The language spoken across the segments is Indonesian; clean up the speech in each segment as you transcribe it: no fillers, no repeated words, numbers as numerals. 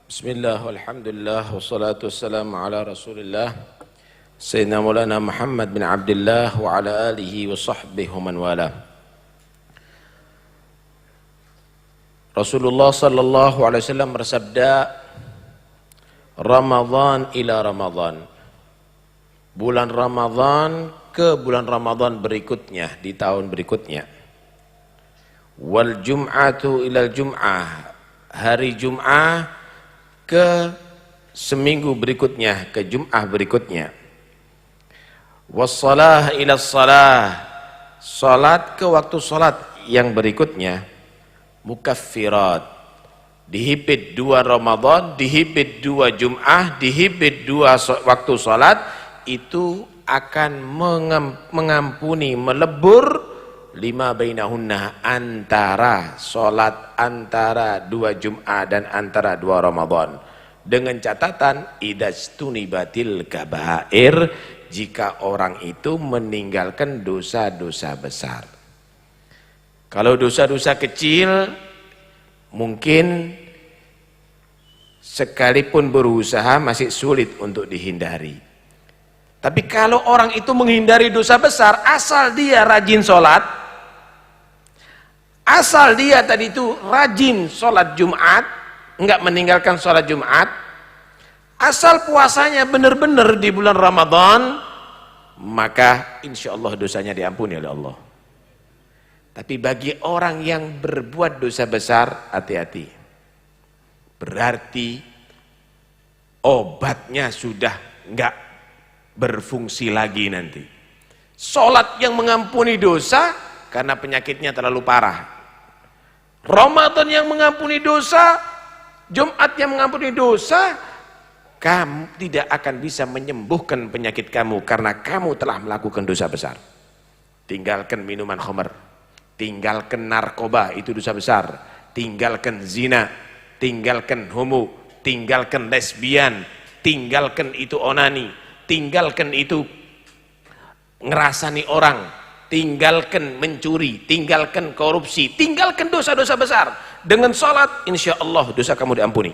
Bismillah, walhamdulillah, wassalatu wassalamu ala rasulillah Sayyidina Maulana Muhammad bin Abdullah wa ala alihi wa sahbihi wa man wala. Rasulullah sallallahu alaihi wasallam bersabda, Ramadan ila Ramadan, bulan Ramadan ke bulan Ramadan berikutnya, di tahun berikutnya. Wal jum'atu ilal jum'ah, hari Jum'ah ke seminggu berikutnya, ke Jum'ah berikutnya. Wassalah ila salah, salat ke waktu salat yang berikutnya. Mukaffirat, dihibit 2 Ramadan, dihibit 2 Jum'ah, dihibit 2 waktu salat, itu akan mengampuni, melebur lima bainahunna, antara salat antara 2 Jum'ah dan antara 2 Ramadan, dengan catatan idastunibatil kabair, jika orang itu meninggalkan dosa-dosa besar. Kalau dosa-dosa kecil mungkin sekalipun berusaha masih sulit untuk dihindari. Tapi kalau orang itu menghindari dosa besar, asal dia rajin sholat, asal dia tadi itu rajin sholat Jumat, enggak meninggalkan sholat Jumat, asal puasanya benar-benar di bulan Ramadan, maka insya Allah dosanya diampuni oleh Allah. Tapi bagi orang yang berbuat dosa besar, hati-hati. Berarti obatnya sudah enggak berfungsi lagi nanti. Sholat yang mengampuni dosa karena penyakitnya terlalu parah. Ramadan yang mengampuni dosa, Jumat yang mengampuni dosa, kamu tidak akan bisa menyembuhkan penyakit kamu karena kamu telah melakukan dosa besar. Tinggalkan minuman khamr, tinggalkan narkoba, itu dosa besar. Tinggalkan zina, tinggalkan homo, tinggalkan lesbian, tinggalkan itu onani, tinggalkan itu ngerasani orang, tinggalkan mencuri, tinggalkan korupsi, tinggalkan dosa-dosa besar. Dengan sholat insya Allah dosa kamu diampuni,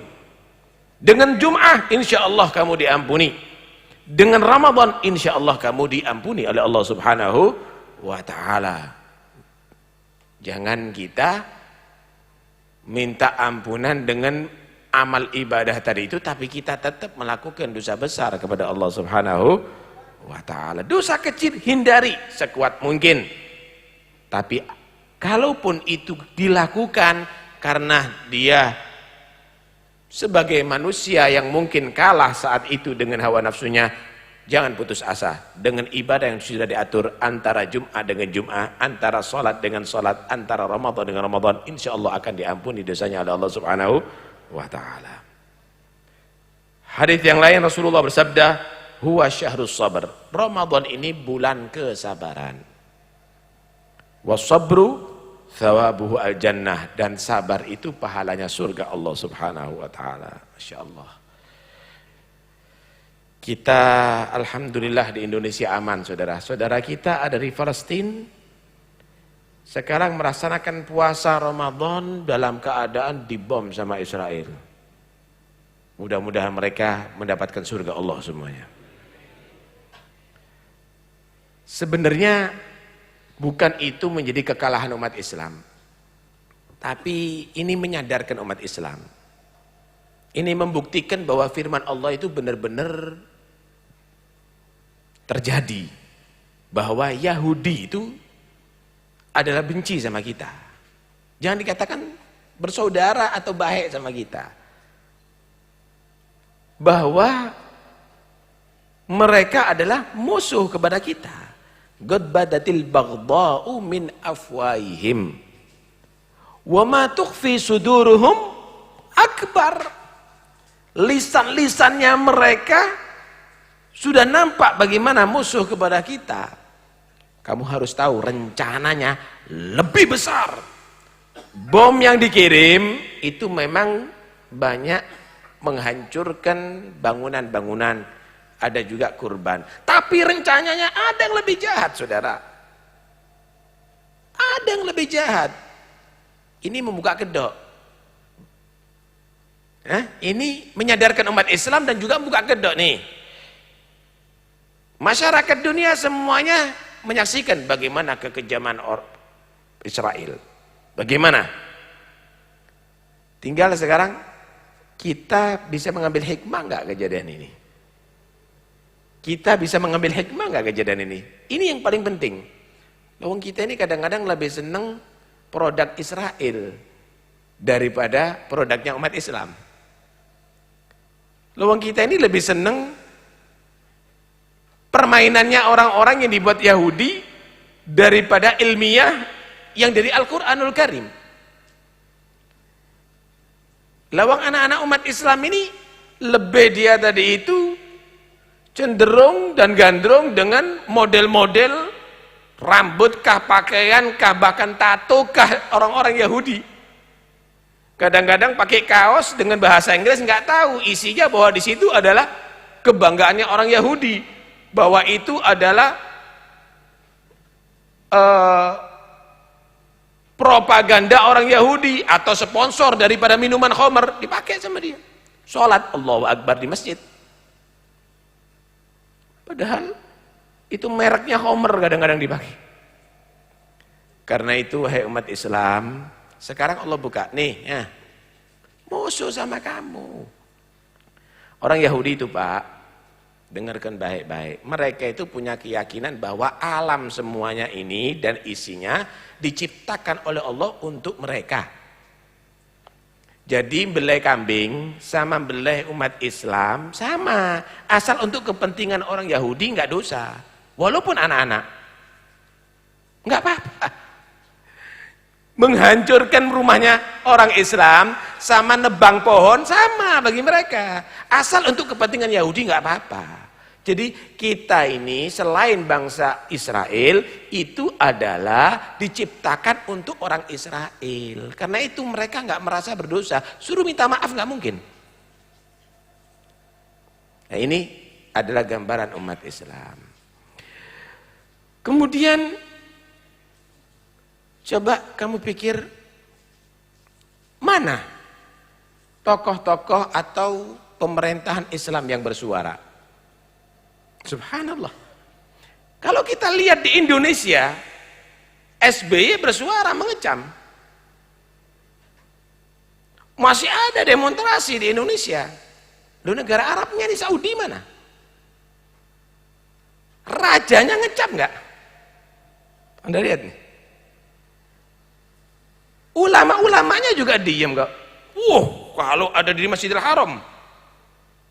dengan Jum'ah insya Allah kamu diampuni, dengan Ramadan insya Allah kamu diampuni oleh Allah subhanahu wa ta'ala. Jangan kita minta ampunan dengan amal ibadah tadi itu, tapi kita tetap melakukan dosa besar kepada Allah subhanahu wa ta'ala. Dosa kecil hindari sekuat mungkin, tapi kalaupun itu dilakukan karena dia sebagai manusia yang mungkin kalah saat itu dengan hawa nafsunya, jangan putus asa. Dengan ibadah yang sudah diatur antara Jum'ah dengan Jum'ah, antara salat dengan salat, antara Ramadan dengan Ramadan, insya Allah akan diampuni dosanya oleh Allah subhanahu wa ta'ala. Hadits yang lain Rasulullah bersabda, huwa syahrus sabr, Ramadan ini bulan kesabaran. Wasabru thawabuhu al-jannah, dan sabar itu pahalanya surga Allah subhanahu wa ta'ala. Masya Allah. Kita alhamdulillah di Indonesia aman, saudara-saudara kita ada di Palestina sekarang melaksanakan puasa Ramadan dalam keadaan dibom sama Israel. Mudah-mudahan mereka mendapatkan surga Allah semuanya. Sebenarnya bukan itu menjadi kekalahan umat Islam, tapi ini menyadarkan umat Islam. Ini membuktikan bahwa firman Allah itu benar-benar terjadi, bahwa Yahudi itu adalah benci sama kita. Jangan dikatakan bersaudara atau baik sama kita, bahwa mereka adalah musuh kepada kita. Qad badatil baghdha'u min afwaihim wa ma tukhfi suduruhum akbar. Lisan-lisannya mereka sudah nampak bagaimana musuh kepada kita. Kamu harus tahu rencananya lebih besar. Bom yang dikirim itu memang banyak menghancurkan bangunan-bangunan, ada juga kurban. Tapi rencananya ada yang lebih jahat, saudara. Ada yang lebih jahat. Ini membuka kedok. Ini menyadarkan umat Islam dan juga buka kedok nih. Masyarakat dunia semuanya menyaksikan bagaimana kekejaman Israel. Bagaimana? Tinggal sekarang kita bisa mengambil hikmah nggak kejadian ini? Kita bisa mengambil hikmah nggak kejadian ini? Ini yang paling penting. Lawang kita ini kadang-kadang lebih seneng produk Israel daripada produknya umat Islam. Lawang kita ini lebih seneng permainannya orang-orang yang dibuat Yahudi daripada ilmiah yang dari Al-Quranul Karim. Lawang anak-anak umat Islam ini lebih dia tadi itu cenderung dan gandrung dengan model-model rambut kah, pakaian kah, bahkan tato kah orang-orang Yahudi. Kadang-kadang pakai kaos dengan bahasa Inggris nggak tahu isinya bahwa di situ adalah kebanggaannya orang Yahudi, bahwa itu adalah propaganda orang Yahudi atau sponsor daripada minuman khamr, dipakai sama dia. Sholat Allahu Akbar di masjid, padahal itu mereknya khamr kadang-kadang dipakai. Karena itu wahai umat Islam, sekarang Allah buka nih ya, musuh sama kamu. Orang Yahudi itu Pak, dengarkan baik-baik, mereka itu punya keyakinan bahwa alam semuanya ini dan isinya diciptakan oleh Allah untuk mereka. Jadi belai kambing sama belai umat Islam sama, asal untuk kepentingan orang Yahudi nggak dosa, walaupun anak-anak nggak apa-apa. Menghancurkan rumahnya orang Islam sama nebang pohon sama bagi mereka, asal untuk kepentingan Yahudi nggak apa-apa. Jadi kita ini selain bangsa Israel itu adalah diciptakan untuk orang Israel. Karena itu mereka nggak merasa berdosa, suruh minta maaf nggak mungkin. Nah, ini adalah gambaran umat Islam. Kemudian coba kamu pikir, mana tokoh-tokoh atau pemerintahan Islam yang bersuara? Subhanallah. Kalau kita lihat di Indonesia, SBY bersuara mengecam. Masih ada demonstrasi di Indonesia. Lu negara Arabnya di Saudi mana? Rajanya ngecam nggak? Anda lihat nih. Ulama-ulamanya juga diem kok. Kalau ada di Masjidil Haram,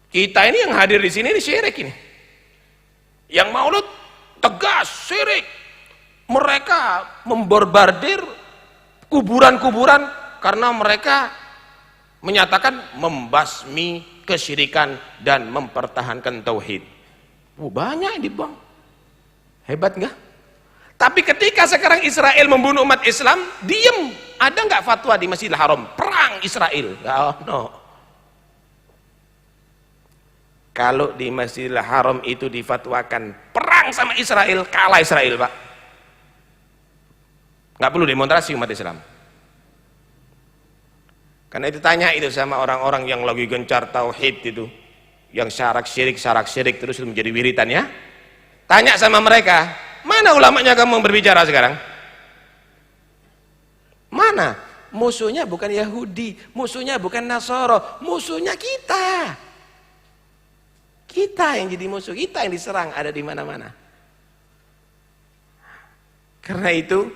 kita ini yang hadir di sini ini syirik ini. Yang maulud tegas syirik. Mereka memborbardir kuburan-kuburan karena mereka menyatakan membasmi kesyirikan dan mempertahankan tauhid. Banyak ini bang, hebat nggak? Tapi ketika sekarang Israel membunuh umat Islam, diem. Ada nggak fatwa di Masjidil Haram perang Israel? No. Kalau di Masjidil Haram itu difatwakan perang sama Israel, kalah Israel Pak. Nggak perlu demonstrasi umat Islam. Karena itu tanya itu sama orang-orang yang lagi gencar tauhid itu, yang syarak syirik terus itu menjadi wiritan ya. Tanya sama mereka, mana ulamanya kamu berbicara sekarang? Mana? Musuhnya bukan Yahudi, musuhnya bukan Nasoro, musuhnya kita. Kita yang jadi musuh, kita yang diserang, ada di mana-mana. Karena itu,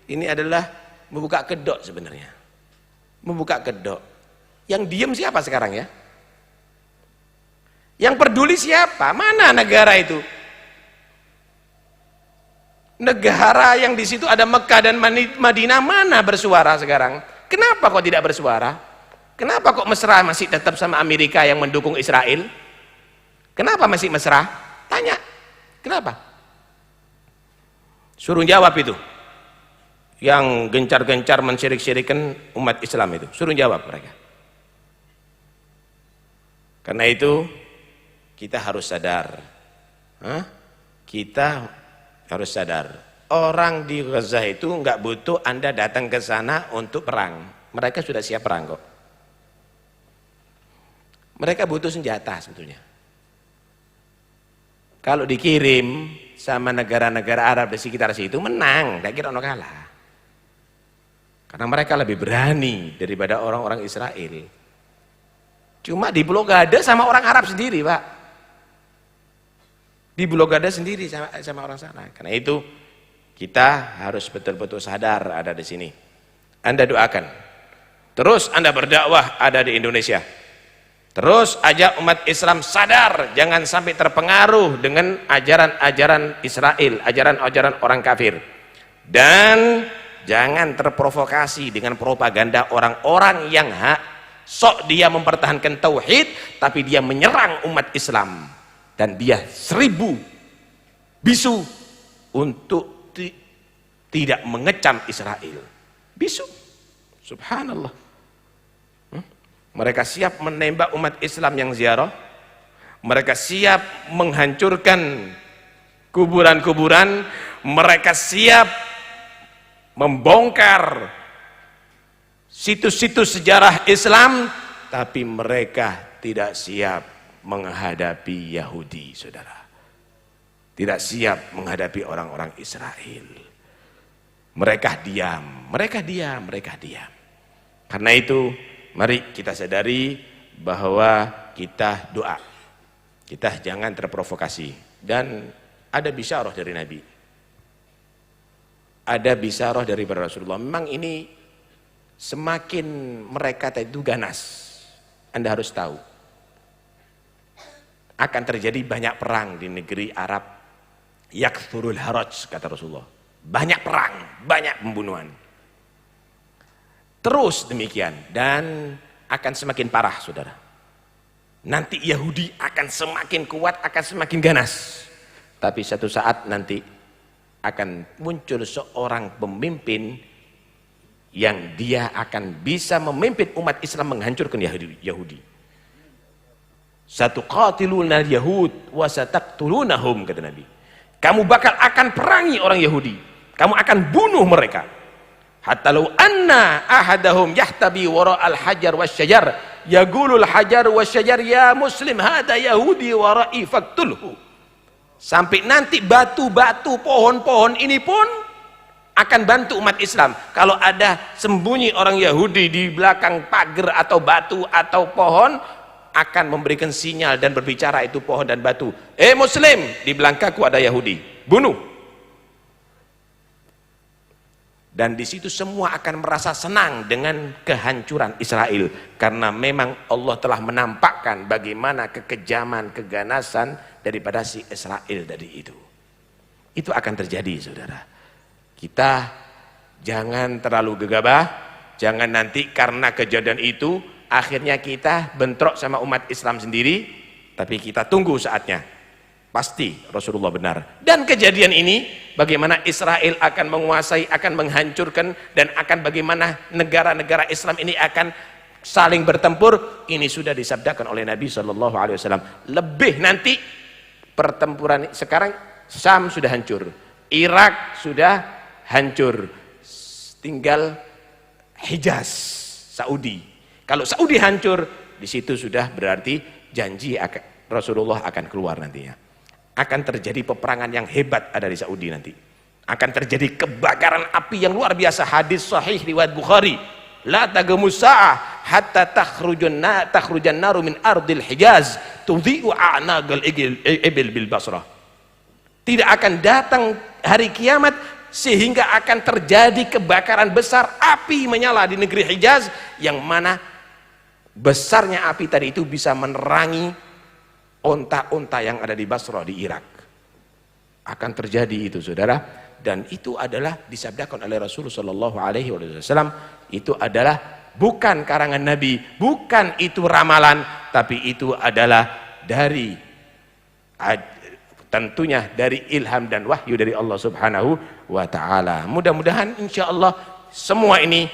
ini adalah membuka kedok sebenarnya. Membuka kedok. Yang diem siapa sekarang ya? Yang peduli siapa? Mana negara itu? Negara yang di situ ada Mekah dan Madinah, mana bersuara sekarang? Kenapa kok tidak bersuara? Kenapa kok mesra masih tetap sama Amerika yang mendukung Israel? Kenapa masih mesra? Tanya, kenapa? Suruh jawab itu. Yang gencar-gencar mensyirik-syirikan umat Islam itu. Suruh jawab mereka. Karena itu, kita harus sadar. Kita harus sadar. Orang di Gaza itu nggak butuh Anda datang ke sana untuk perang. Mereka sudah siap perang kok. Mereka butuh senjata sebetulnya. Kalau dikirim sama negara-negara Arab di sekitar situ menang, tidak kira ono kalah. Karena mereka lebih berani daripada orang-orang Israel. Cuma diblokade sama orang Arab sendiri, Pak. Diblokade sendiri sama orang sana. Karena itu kita harus betul-betul sadar ada di sini. Anda doakan. Terus Anda berdakwah ada di Indonesia. Terus ajak umat Islam sadar, jangan sampai terpengaruh dengan ajaran-ajaran Israel, ajaran-ajaran orang kafir. Dan jangan terprovokasi dengan propaganda orang-orang yang sok dia mempertahankan tauhid, tapi dia menyerang umat Islam. Dan dia 1000 bisu untuk tidak mengecam Israel. Bisu. Subhanallah. Mereka siap menembak umat Islam yang ziarah. Mereka siap menghancurkan kuburan-kuburan. Mereka siap membongkar situs-situs sejarah Islam. Tapi mereka tidak siap menghadapi Yahudi, saudara. Tidak siap menghadapi orang-orang Israel. Mereka diam. Karena itu mari kita sadari bahwa kita doa. Kita jangan terprovokasi. Dan ada bisyarah dari Nabi. Ada bisyarah dari Rasulullah. Memang ini semakin mereka itu ganas. Anda harus tahu. Akan terjadi banyak perang di negeri Arab. Yakthurul haraj, kata Rasulullah. Banyak perang, banyak pembunuhan. Terus demikian, dan akan semakin parah, saudara. Nanti Yahudi akan semakin kuat, akan semakin ganas. Tapi satu saat nanti akan muncul seorang pemimpin yang dia akan bisa memimpin umat Islam menghancurkan Yahudi. Satuqatiluna al-yahud wa sataqtulunahum, kata Nabi. Kamu bakal akan perangi orang Yahudi. Kamu akan bunuh mereka. Hatta law anna ahadahum yahtabi wara al-hajar wasyajar yaqulul hajar wasyajar ya muslim hada yahudi wara'i faqtulhu. Sampai nanti batu-batu, pohon-pohon ini pun akan bantu umat Islam. Kalau ada sembunyi orang Yahudi di belakang pagar atau batu atau pohon, akan memberikan sinyal dan berbicara itu pohon dan batu. Muslim, di belakangku ada Yahudi, bunuh. Dan di situ semua akan merasa senang dengan kehancuran Israel, karena memang Allah telah menampakkan bagaimana kekejaman, keganasan daripada si Israel dari itu. Itu akan terjadi, saudara. Kita jangan terlalu gegabah, jangan nanti karena kejadian itu akhirnya kita bentrok sama umat Islam sendiri, tapi kita tunggu saatnya. Pasti Rasulullah benar. Dan kejadian ini, bagaimana Israel akan menguasai, akan menghancurkan, dan akan bagaimana negara-negara Islam ini akan saling bertempur, ini sudah disabdakan oleh Nabi SAW. Lebih nanti pertempuran, sekarang Syam sudah hancur, Irak sudah hancur, tinggal Hijaz, Saudi. Kalau Saudi hancur, di situ sudah berarti janji Rasulullah akan keluar nantinya. Akan terjadi peperangan yang hebat ada di Saudi nanti. Akan terjadi kebakaran api yang luar biasa. Hadis sahih riwayat Bukhari. La tagumus sa'ah hatta takhrujan naru min ardil Hijaz tudhi'u a'nagal ibil bil Basrah. Tidak akan datang hari kiamat sehingga akan terjadi kebakaran besar, api menyala di negeri Hijaz, yang mana besarnya api tadi itu bisa menerangi onta-onta yang ada di Basrah di Irak. Akan terjadi itu, saudara. Dan itu adalah disabdakan oleh Rasulullah SAW. Itu adalah bukan karangan Nabi, bukan itu ramalan, tapi itu adalah dari tentunya dari ilham dan wahyu dari Allah Subhanahu wa ta'ala. Mudah-mudahan insya Allah semua ini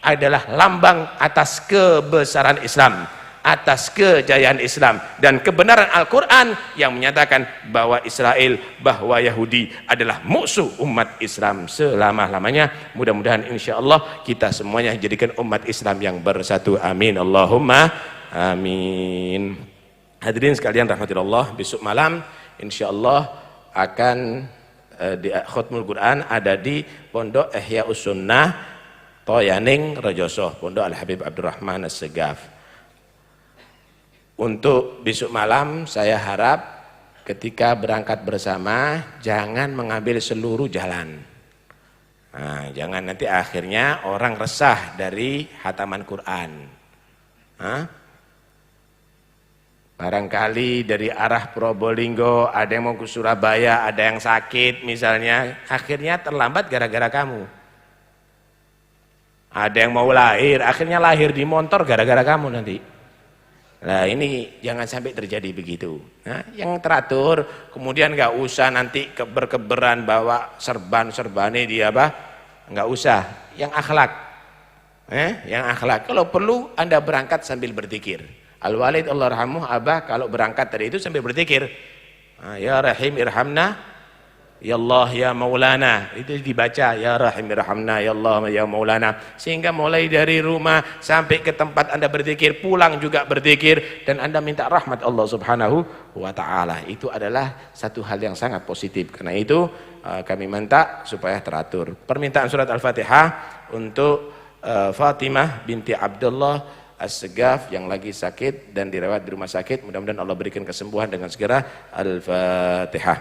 adalah lambang atas kebesaran Islam, atas kejayaan Islam dan kebenaran Al-Quran yang menyatakan bahwa Israel, bahwa Yahudi adalah musuh umat Islam selama-lamanya. Mudah-mudahan insya Allah kita semuanya jadikan umat Islam yang bersatu. Amin Allahumma Amin. Hadirin sekalian rahmatillah, besok malam insyaallah akan di khutmul Quran ada di Pondok Ihyaus Sunnah Toyaning Rejoso, Pondok Al Habib Abdurrahman As-Segaf. Untuk besok malam saya harap ketika berangkat bersama jangan mengambil seluruh jalan. Nah, jangan nanti akhirnya orang resah dari hataman Quran. Barangkali dari arah Probolinggo ada yang mau ke Surabaya, ada yang sakit misalnya, akhirnya terlambat gara-gara kamu. Ada yang mau lahir, akhirnya lahir di motor gara-gara kamu nanti. Nah ini jangan sampai terjadi begitu. Nah, yang teratur, kemudian nggak usah nanti keber-keberan bawa serban-serbane dia apa? Nggak usah. Yang akhlak, yang akhlak. Kalau perlu Anda berangkat sambil berzikir. Al-Walid Allah rahamuh, abah kalau berangkat tadi itu sambil berzikir. Ya Rahim irhamna, ya Allah ya Maulana. Itu dibaca ya Rahim irhamna, ya Allah ya Maulana. Sehingga mulai dari rumah sampai ke tempat Anda berzikir, pulang juga berzikir, dan Anda minta rahmat Allah Subhanahu wa taala. Itu adalah satu hal yang sangat positif. Karena itu kami minta supaya teratur. Permintaan surat Al-Fatihah untuk Fatimah binti Abdullah As-Segaf yang lagi sakit dan dirawat di rumah sakit, mudah-mudahan Allah berikan kesembuhan dengan segera. Al-Fatihah.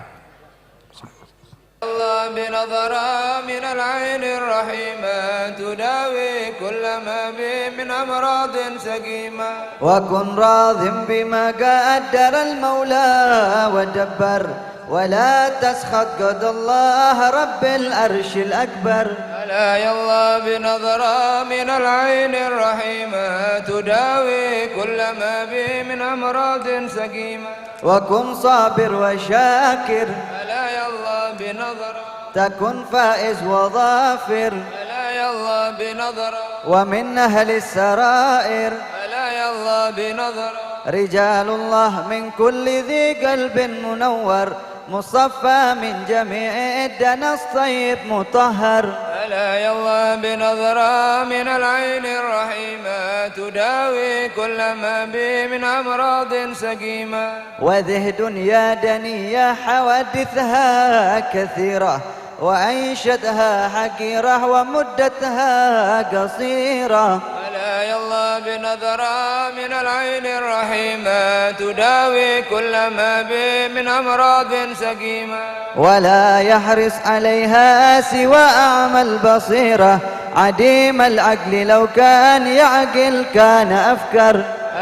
Allah binadhara min al-'ain ar-rahima tudawi kulla ma bi min amradin saqima wa kun radhin bima qaddara al-maula wa dabbar wa la taskhat qad Allah rabbil arshil akbar. ألا يا الله بنظرة من العين الرحيمة تداوي كل ما بي من أمراض سقيمة وكن صابر وشاكر ألا يا الله بنظرة تكن فائز وظافر ألا يا الله بنظرة ومن أهل السرائر ألا يا الله بنظرة رجال الله من كل ذي قلب منور مصفى من جميع الدنس طيب مطهر ألا يا الله بنظرة من العين الرحيمة تداوي كل ما بي من أمراض سقيمة وذه دنيا دنيا حوادثها كثيرة وعيشتها حقيرة ومدتها قصيرة ألا يا الله بنظرة من العين الرحيمة تداوي كل ما بي من أمراض سقيمة ولا يحرص عليها سوى أعمى البصيرة عديم العقل لو كان يعقل كان أفكر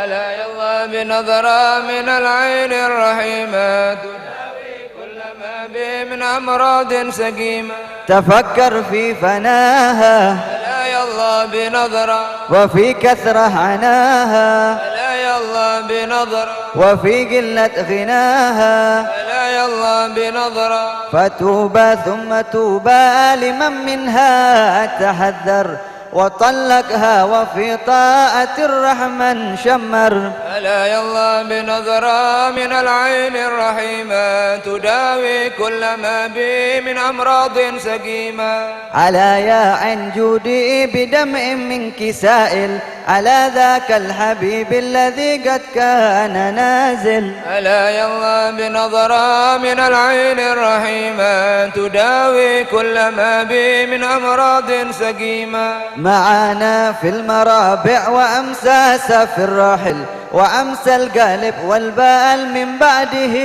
ألا يا الله بنظرة من العين الرحيمة تداوي كل ما بي من أمراض سقيمة تفكر في فناها ألا يا الله بنظرة وفي كثرة عناها ألا يا الله بنظرة وفي قلة غناها ألا يا الله بنظرة فتوبى ثم توبى لمن منها تحذر وطلقها وفي طاعة الرحمن شمر ألا يا الله بنظرة من العين الرحيمة تداوي كل ما بي من أمراض سقيمة ألا يا عن جودي بدمع منك سائل على ذاك الحبيب الذي قد كان نازل ألا يا الله بنظرة من العين الرحيمة تداوي كل ما بي من أمراض سقيمة معانا في المرابع وأمساس في الراحل وأمسى القلب والبال من بعده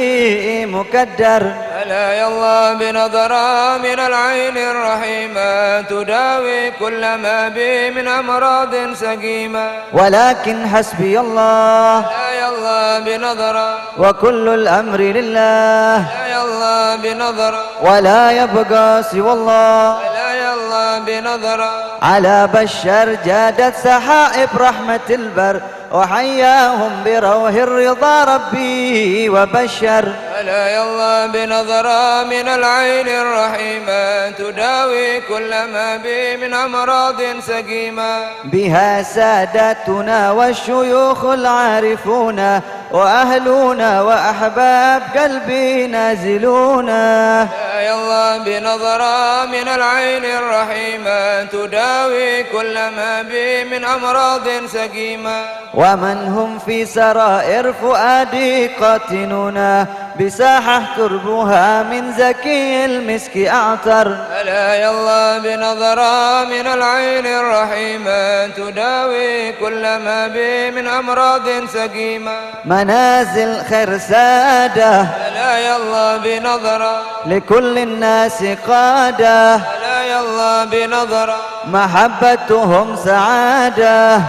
مكدر ألا يا الله بنظرة من العين الرحيمة تداوي كل ما بي من أمراض سقيمة ولكن حسبي الله لا يا الله بنظرة وكل الأمر لله لا يا الله بنظرة ولا يبقى سوى الله لا يا الله بنظرة على بشر جادت سحائب رحمة البر وحياهم بروح الرضا ربي وبشر ألا يا الله بنظرة من العين الرحيمة تداوي كل ما بي من أمراض سقيمة بها ساداتنا والشيوخ العارفون وأهلنا وأحباب قلبي نازلونا. يا الله بنظرة من العين الرحيمة تداوي كل ما بي من أمراض سقيمة. ومن هم في سرائر فؤادي قاتنونا بساحة تربها من زكي المسك أعتر. ألا يا الله بنظرة من العين الرحيمة تداوي كل ما بي من أمراض سقيمة. منازل خير سادة ألا يا الله بنظرة لكل الناس قادة. ألا يا الله بنظرة محبتهم سعادة.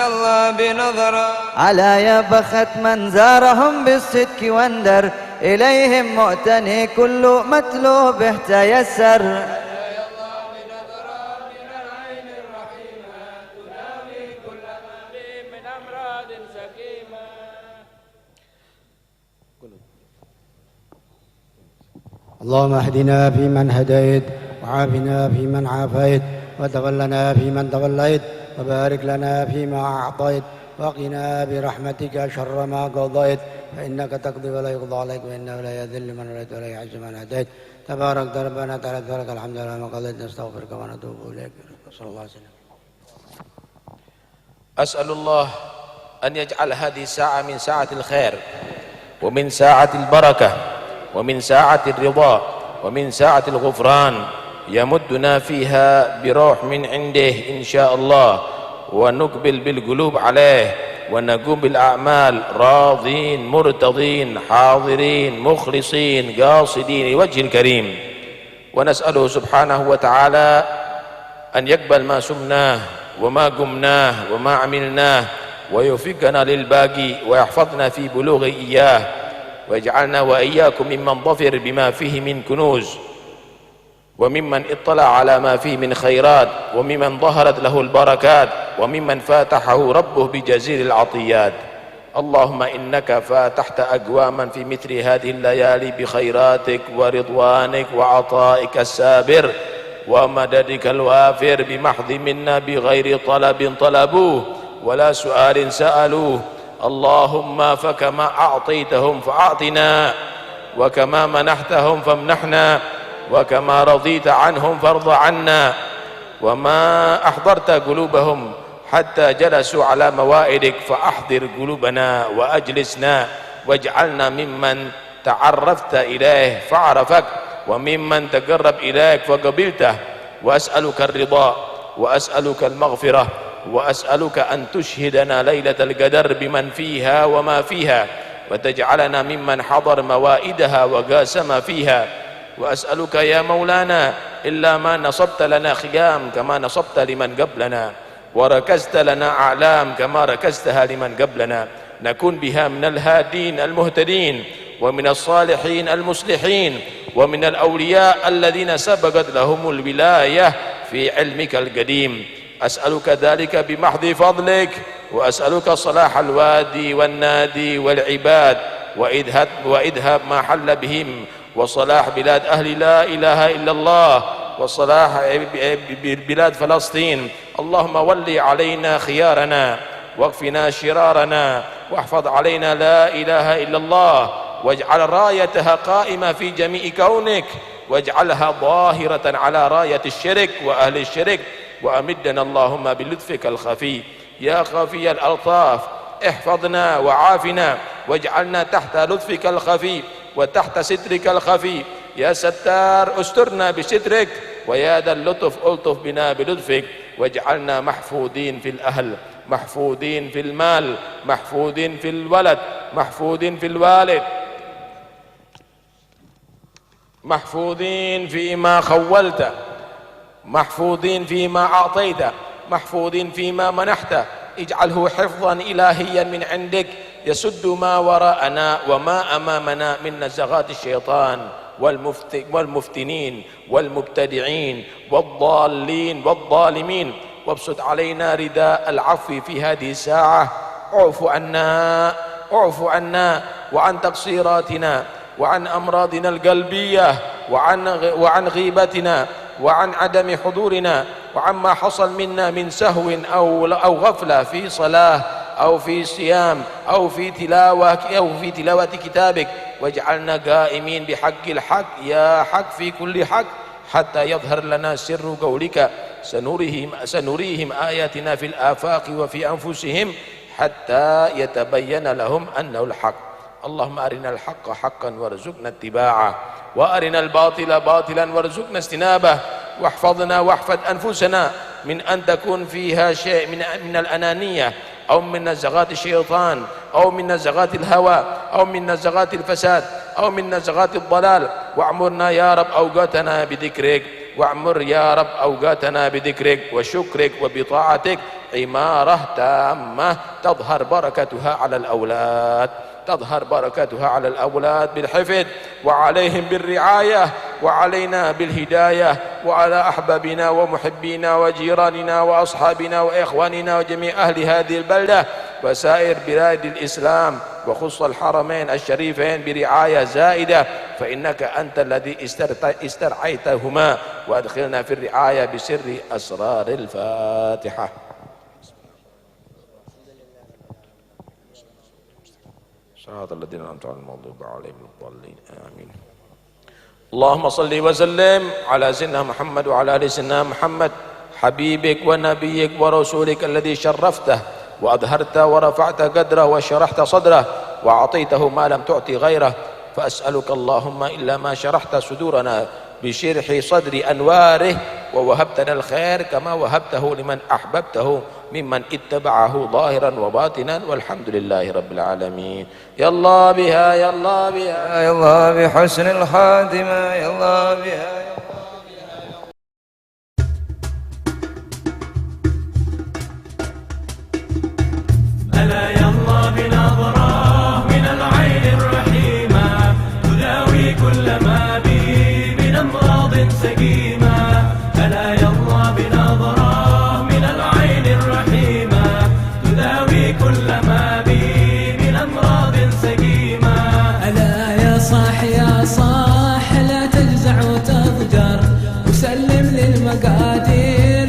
الله بنظرة على يا بخت من زارهم بالصدق واندر إليهم مؤتني كل مطلوب تيسر. اللهم اهدنا فيمن هديت وعافنا فيمن عافيت وتولنا فيمن توليت وبارك لنا فيما أعطيت وقنا برحمتك شر ما قضيت فإنك تقضي ولا يقضى عليك وإنه لا يذل من وليت ولا يعز من هديت تبارك ربنا تعالى لك الحمد لله ما قضيت نستغفرك ونتوب إليك صلى الله عليه وسلم. أسأل الله أن يجعل هذه الساعة من ساعة الخير ومن ساعة البركة ومن ساعة الرضا ومن ساعة الغفران يمدنا فيها بروح من عنده إن شاء الله ونقبل بالقلوب عليه ونقوم بالأعمال راضين مرتضين حاضرين مخلصين قاصدين لوجه الكريم. ونسأله سبحانه وتعالى أن يقبل ما سمناه وما قمناه وما عملناه ويوفقنا للباقي ويحفظنا في بلوغ إياه ويجعلنا وإياكم ممن ظفر بما فيه من كنوز وممن اطلع على ما فيه من خيرات وممن ظهرت له البركات وممن فاتحه ربه بجزيل العطيات. اللهم إنك فاتحت أقواما في مثل هذه الليالي بخيراتك ورضوانك وعطائك السابر ومددك الوافر بمحض منا بغير طلب طلبوه ولا سؤال سألوه. اللهم فكما أعطيتهم فأعطنا وكما منحتهم فامنحنا وكما رضيت عنهم فارض عنا. وما أحضرت قلوبهم حتى جلسوا على موائدك فأحضر قلوبنا وأجلسنا واجعلنا ممن تعرفت إليه فعرفك وممن تقرب إليك فقبلته. وأسألك الرضا وأسألك المغفرة وأسألك أن تشهدنا ليلة القدر بمن فيها وما فيها وتجعلنا ممن حضر موائدها وقاسم فيها. وأسألك يا مولانا إلا ما نصبت لنا خيام كما نصبت لمن قبلنا وركزت لنا أعلام كما ركزتها لمن قبلنا نكون بها من الهادين المهتدين ومن الصالحين المصلحين ومن الأولياء الذين سبقت لهم الولاية في علمك القديم. أسألك ذلك بمحض فضلك وأسألك صلاح الوادي والنادي والعباد وإذهاب ما حل بهم وصلاح بلاد أهل لا إله إلا الله وصلاح بلاد فلسطين. اللهم ولي علينا خيارنا واكفنا شرارنا واحفظ علينا لا إله إلا الله واجعل رايتها قائمة في جميع كونك واجعلها ظاهرة على راية الشرك وأهل الشرك. وأمدنا اللهم بلطفك الخفي يا خفي الألطاف احفظنا وعافنا واجعلنا تحت لطفك الخفي وتحت سترك الخفي. يا ستار استرنا بسترك ويا ذا اللطف ألطف بنا بلطفك واجعلنا محفوظين في الأهل محفوظين في المال محفوظين في الولد محفوظين في الوالد محفوظين فيما خولت محفوظين فيما أعطيت محفوظين فيما منحت. اجعله حفظا إلهيا من عندك يسد ما وراءنا وما أمامنا من نزغات الشيطان والمفتنين والمبتدعين والضالين والظالمين. وابسط علينا رداء العفو في هذه الساعة. اعف عنا وعن تقصيراتنا وعن أمراضنا القلبية وعن غيبتنا وعن عدم حضورنا وعما حصل منا من سهو أو غفلة في صلاة أو في صيام أو في تلاوة كتابك، واجعلنا قائمين بحق الحق يا حق في كل حق، حتى يظهر لنا سر قولك سنريهم آياتنا في الآفاق وفي أنفسهم حتى يتبين لهم أنه الحق. اللهم أرنا الحق حقا وارزقنا اتباعه، وأرنا الباطل باطلا وارزقنا اجتنابه، واحفظنا واحفظ أنفسنا من أن تكون فيها شيء من الأنانية أو من نزغات الشيطان أو من نزغات الهوى أو من نزغات الفساد أو من نزغات الضلال. واعمرنا يا رب أوقاتنا بذكرك، واعمر يا رب أوقاتنا بذكرك وشكرك وبطاعتك عمارة تامة تظهر بركتها على الأولاد، تظهر بركتها على الأولاد بالحفظ وعليهم بالرعاية، وعلينا بالهداية، وعلى أحبابنا ومحبينا وجيراننا وأصحابنا وإخواننا وجميع أهل هذه البلدة وسائر بلاد الإسلام، وخص الحرمين الشريفين برعاية زائدة، فإنك أنت الذي استرعيتهما، وأدخلنا في الرعاية بسر أسرار الفاتحة. صراط الذين أنعمت عليهم غير المغضوب عليهم ولا الضالين آمين. اللهم صل وسلم على سيدنا محمد وعلى آل سيدنا محمد حبيبك ونبيك ورسولك الذي شرفته وأظهرت ورفعت قدره وشرحت صدره وأعطيته ما لم تعطي غيره، فأسألك اللهم إلا ما شرحت صدورنا بشرح صدر أنواره، ووهبتنا الخير كما وهبته لمن أحببته ممن اتبعه ظاهرا وباطنا، والحمد لله رب العالمين. يا الله بها يا الله بها يا الله بحسن الخاتمة يا الله بها. ألا يا الله بنظرة من العين الرحيمة تداوي كل ما بي من أمراض سقيمة. ألا يا الله بنظرة من العين الرحيمة تداوي كل ما بي من أمراض سقيمة. ألا يا صاح لا تجزع وتضجر وسلم للمقادير